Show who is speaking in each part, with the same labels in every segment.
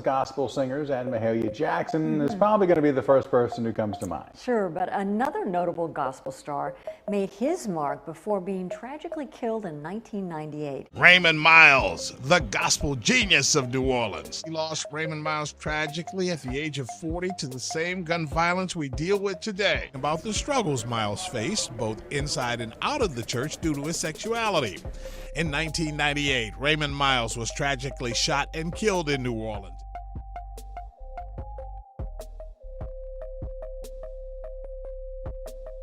Speaker 1: gospel singers, and Mahalia Jackson is probably going to be the first person who comes to mind.
Speaker 2: Sure, but another notable gospel star made his mark before being tragically killed in 1998.
Speaker 3: Raymond Miles, the gospel genius of New Orleans. We lost Raymond Miles tragically at the age of 40 to the same gun violence we deal with today. About the struggles Miles faced, both inside and out of the church due to his sexuality. In 1998, Raymond Miles was tragically shot and killed in New Orleans.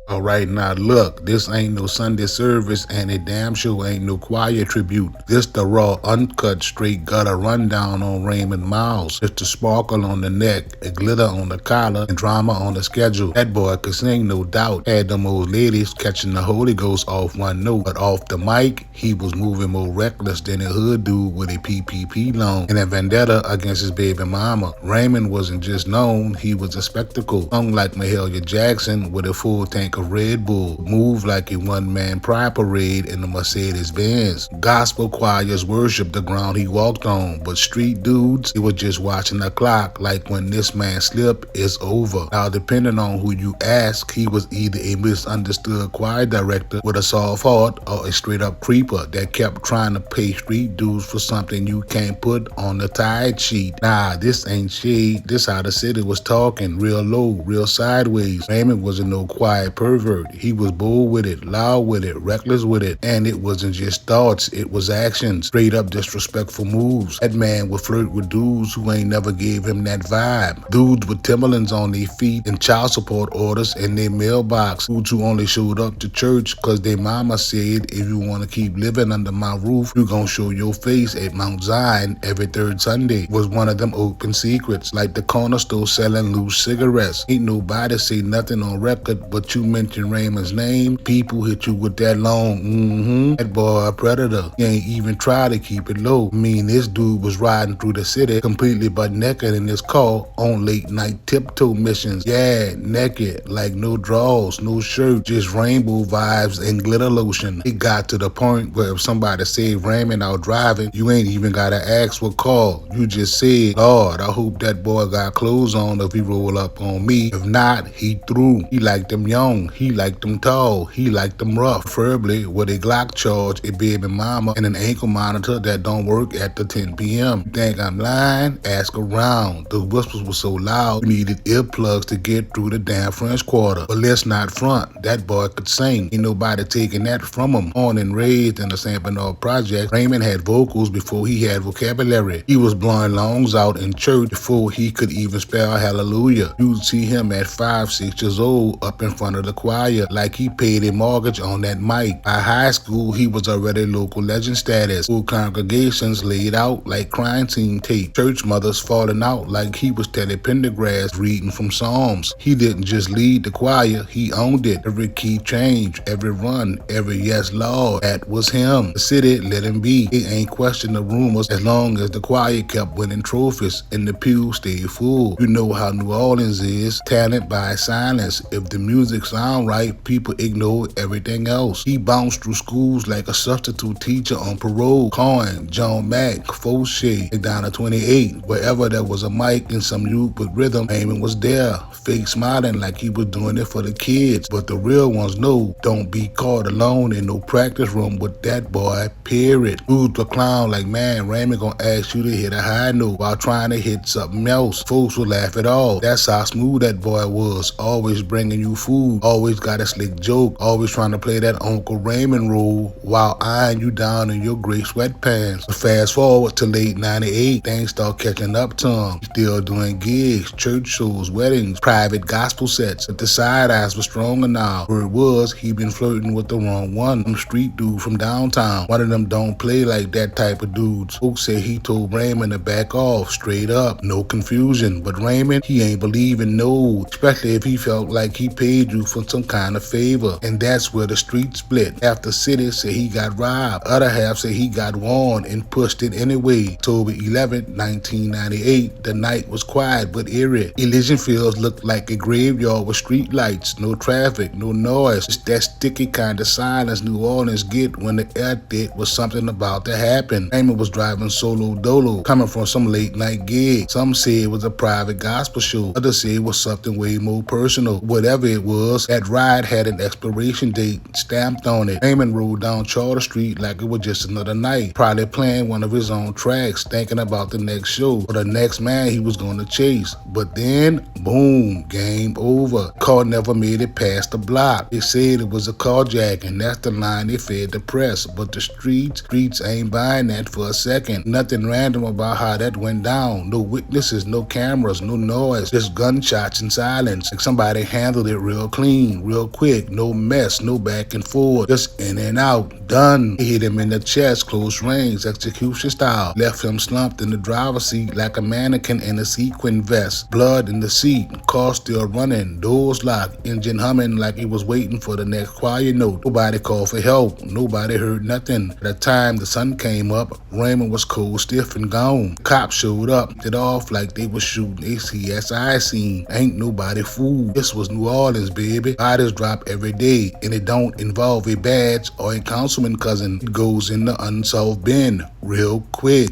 Speaker 4: All right, now look, this ain't no Sunday service and it damn sure ain't no choir tribute. This the raw, uncut, straight gutter rundown on Raymond Miles. Just a sparkle on the neck, a glitter on the collar, and drama on the schedule. That boy could sing, no doubt. Had them old ladies catching the Holy Ghost off one note. But off the mic, he was moving more reckless than a hood dude with a PPP loan and a vendetta against his baby mama. Raymond wasn't just known, he was a spectacle. Sung like Mahalia Jackson with a full tank of Red Bull, moved like a one-man pride parade in the Mercedes-Benz. Gospel choirs worshiped the ground he walked on, but street dudes, they were just watching the clock like when this man slipped, it's over. Now, depending on who you ask, he was either a misunderstood choir director with a soft heart or a straight-up creeper that kept trying to pay street dudes for something you can't put on the tide sheet. Nah, this ain't shade. This how the city was talking, real low, real sideways. Raymond wasn't no quiet pervert. He was bold with it, loud with it, reckless with it, and it wasn't just thoughts, it was actions. Straight up disrespectful moves. That man would flirt with dudes who ain't never gave him that vibe. Dudes with Timberlands on their feet and child support orders in their mailbox. Dudes who only showed up to church cause their mama said, if you want to keep living under my roof, you gonna show your face at Mount Zion every third Sunday. Was one of them open secrets, like the corner store selling loose cigarettes. Ain't nobody say nothing on record, but you mention Raymond's name, people hit you with that long, that boy a predator. He ain't even try to keep it low. I mean, this dude was riding through the city completely butt naked in his car on late night tiptoe missions. Yeah, naked, like no drawers, no shirt, just rainbow vibes and glitter lotion. It got to the point where if somebody said Raymond out driving, you ain't even gotta ask what car. You just said, Lord, I hope that boy got clothes on if he roll up on me. If not, he through. He liked them young. He liked them tall, he liked them rough, preferably with a Glock charge, a baby mama, and an ankle monitor that don't work after 10 p.m. You think I'm lying? Ask around. The whispers were so loud, you needed earplugs to get through the damn French Quarter. But let's not front, that boy could sing. Ain't nobody taking that from him. Born and raised in the San Bernard Project, Raymond had vocals before he had vocabulary. He was blowing lungs out in church before he could even spell hallelujah. You'd see him at 5, 6 years old up in front of the choir like he paid a mortgage on that mic. By high school, he was already local legend status. Full congregations laid out like crime scene tape. Church mothers falling out like he was Teddy Pendergrass reading from Psalms. He didn't just lead the choir, he owned it. Every key change, every run, every yes Lord, that was him. The city let him be. It ain't question the rumors as long as the choir kept winning trophies and the pew stayed full. You know how New Orleans is, talent by silence. If the music sound right, people ignore everything else. He bounced through schools like a substitute teacher on parole. Coin, John Mack, Fauché, McDonough 28. Wherever there was a mic and some youth with rhythm, Raymond was there, fake smiling like he was doing it for the kids. But the real ones know, don't be caught alone in no practice room with that boy, period. Dudes were clown like, man, Raymond gonna ask you to hit a high note while trying to hit something else. Folks would laugh at all. That's how smooth that boy was. Always bringing you food, always got a slick joke, always trying to play that Uncle Raymond role while eyeing you down in your gray sweatpants. But fast forward to late 98, things start catching up to him. Still doing gigs, church shows, weddings, private gospel sets. But the side eyes were stronger now. Where it was, he been flirting with the wrong one. Some street dude from downtown. One of them don't play like that type of dudes. Folks say he told Raymond to back off, straight up, no confusion. But Raymond, he ain't believing no, especially if he felt like he paid you for for some kind of favor. And that's where the street split. Half the city said he got robbed. Other half said he got warned and pushed it anyway. October 11, 1998, the night was quiet but eerie. Elysian Fields looked like a graveyard with street lights, no traffic, no noise. It's that sticky kind of silence New Orleans get when the air thick was something about to happen. Raymond was driving solo dolo, coming from some late night gig. Some say it was a private gospel show. Others say it was something way more personal. Whatever it was, that ride had an expiration date stamped on it. Raymond rode down Charter Street like it was just another night, probably playing one of his own tracks, thinking about the next show or the next man he was going to chase. But then, boom, game over. Car never made it past the block. They said it was a carjacking. That's the line they fed the press. But the streets ain't buying that for a second. Nothing random about how that went down. No witnesses, no cameras, no noise, just gunshots and silence. Like somebody handled it real clean, real quick. No mess, no back and forth, just in and out. Done. He hit him in the chest, close range, execution style. Left him slumped in the driver's seat like a mannequin in a sequin vest. Blood in the seat, car still running, doors locked, engine humming like he was waiting for the next choir note. Nobody called for help. Nobody heard nothing. By the time the sun came up, Raymond was cold, stiff, and gone. The cops showed up, lit off like they was shooting ACSI scene. Ain't nobody fooled. This was New Orleans, baby. Bodies drop every day, and it don't involve a badge or a councilman cousin. It goes in the unsolved bin real quick.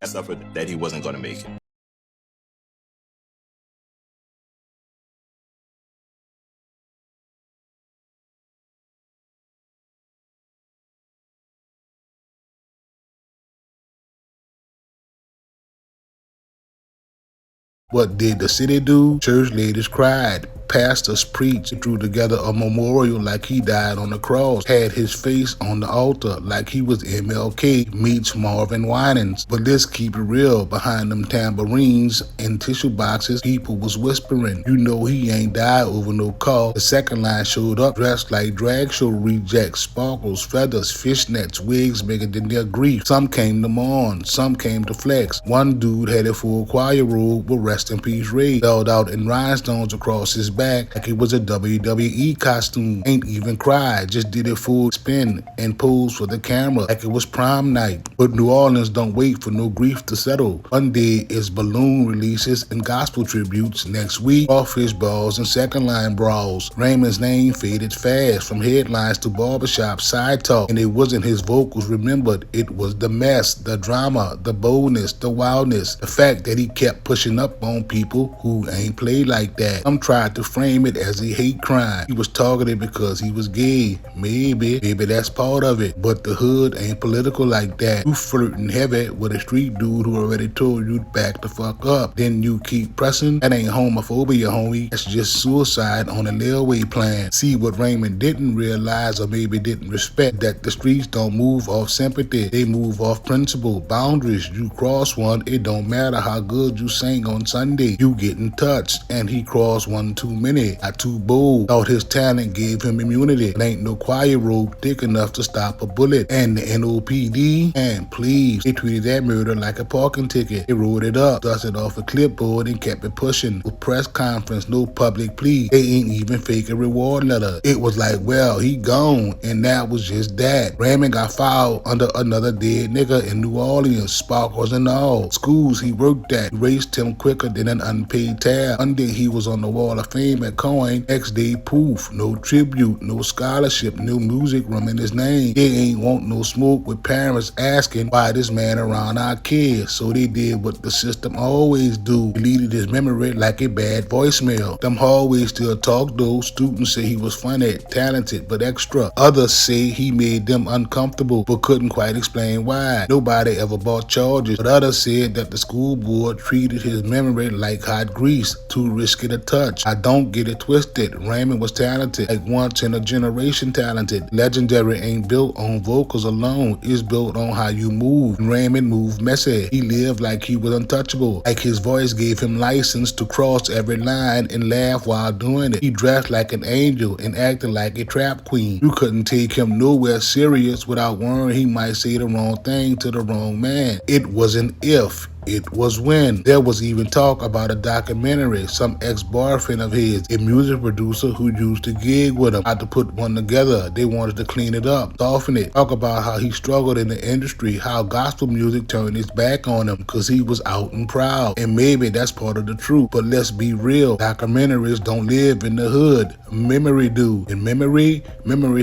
Speaker 5: I suffered that he wasn't going to make it.
Speaker 4: What did the city do? Church ladies cried. Pastors preached, drew together a memorial like he died on the cross, had his face on the altar like he was MLK meets Marvin Winans. But let's keep it real, behind them tambourines and tissue boxes, people was whispering, you know he ain't died over no call. The second line showed up dressed like drag show rejects, sparkles, feathers, fishnets, wigs bigger than their grief. Some came to mourn, some came to flex. One dude had a full choir robe with Rest in Peace Ray spelled out in rhinestones across his back like it was a WWE costume. Ain't even cried, just did a full spin and pose for the camera like it was prom night. But New Orleans don't wait for no grief to settle. One day is balloon releases and gospel tributes. Next week, office balls and second line brawls. Raymond's name faded fast from headlines to barbershop side talk, and it wasn't his vocals remembered. It was the mess, the drama, the boldness, the wildness, the fact that he kept pushing up on people who ain't played like that. Some tried to frame it as a hate crime. He was targeted because he was gay. Maybe that's part of it. But the hood ain't political like that. You flirting heavy with a street dude who already told you to back the fuck up. Then you keep pressing. That ain't homophobia, homie. That's just suicide on a railway plan. See, what Raymond didn't realize or maybe didn't respect, that the streets don't move off sympathy. They move off principle, boundaries. You cross one, it don't matter how good you sing on Sunday. You getting touched. And he crossed one too many. Not too bold. Thought his talent gave him immunity. It ain't no choir robe thick enough to stop a bullet. And the NOPD, and please, they treated that murder like a parking ticket. They wrote it up, dusted off a clipboard, and kept it pushing. No press conference, no public plea. They ain't even fake a reward letter. It was like, well, he gone, and that was just that. Raymond got filed under another dead nigga in New Orleans, sparkles and all. Schools he worked at erased him quicker than an unpaid tab. One day he was on the Wall of Fame at Coin, next day poof, no tribute, no scholarship, no music room in his name. They ain't want no smoke with parents asking why this man around our kids. So they did what the system always do, deleted his memory like a bad voicemail. Them hallways still talk though. Students say he was funny, talented, but extra. Others say he made them uncomfortable, but couldn't quite explain why. Nobody ever bought charges, but others said that the school board treated his memory like hot grease, too risky to touch. I don't get it twisted. Raymond was talented, like once in a generation talented. Legendary ain't built on vocals alone, it's built on how you move. And Raymond moved messy. He lived like he was untouchable, like his voice gave him license to cross every line and laugh while doing it. He dressed like an angel and acted like a trap queen. You couldn't take him nowhere serious without worrying he might say the wrong thing to the wrong man. It was an if. it was when. There was even talk about a documentary. Some ex-boyfriend of his, a music producer who used to gig with him, had to put one together. They wanted to clean it up, soften it, talk about how he struggled in the industry, how gospel music turned its back on him because he was out and proud. And maybe that's part of the truth. But let's be real. Documentaries don't live in the hood. Memory do. And memory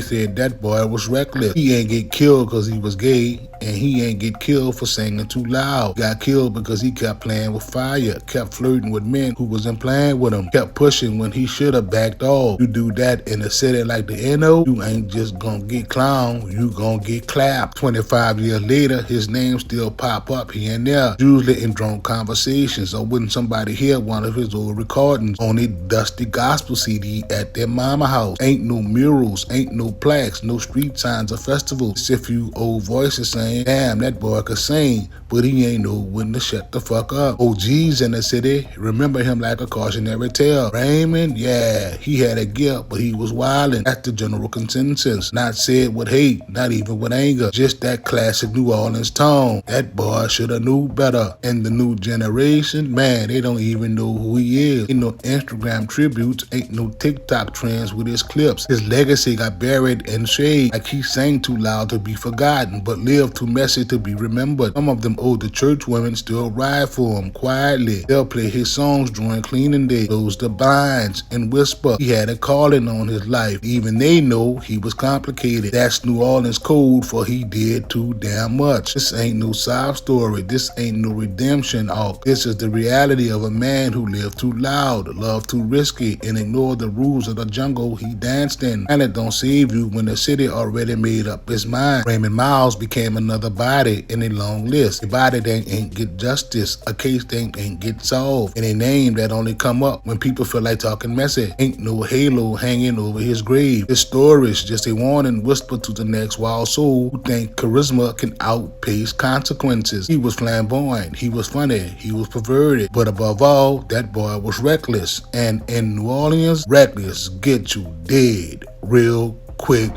Speaker 4: said that boy was reckless. He ain't get killed because he was gay, and he ain't get killed for singing too loud. He got killed because he kept playing with fire, kept flirting with men who wasn't playing with him, kept pushing when he should have backed off. You do that in a city like the NO, you ain't just gonna get clowned, you gonna get clapped. 25 years later, his name still pop up here and there, usually in drunk conversations or when somebody hear one of his old recordings on a dusty gospel CD at their mama house. Ain't no murals, ain't no plaques, no street signs or festivals. It's a few old voices saying, damn, that boy could sing, but he ain't know when to shut the fuck up. OGs in the city remember him like a cautionary tale. Raymond, yeah, he had a gift, but he was wildin'. That's the general consensus. Not said with hate, not even with anger, just that classic New Orleans tone. That boy shoulda knew better. And the new generation, man, they don't even know who he is. Ain't no Instagram tributes, ain't no TikTok trends with his clips. His legacy got buried in shade, like he sang too loud to be forgotten, but lived too messy to be remembered. Some of them older church women still ride for him quietly. They'll play his songs during cleaning day, close the blinds, and whisper he had a calling on his life. Even they know he was complicated. That's New Orleans code for he did too damn much. This ain't no sob story. This ain't no redemption arc. This is the reality of a man who lived too loud, loved too risky, and ignored the rules of the jungle he danced in. And it don't save you when the city already made up its mind. Raymond Miles became another body in a long list. A body that ain't get justice, a case that ain't get solved, and a name that only come up when people feel like talking messy. Ain't no halo hanging over his grave. His story is just a warning whisper to the next wild soul who think charisma can outpace consequences. He was flamboyant, he was funny, he was perverted, but above all, that boy was reckless. And in New Orleans, reckless get you dead real quick.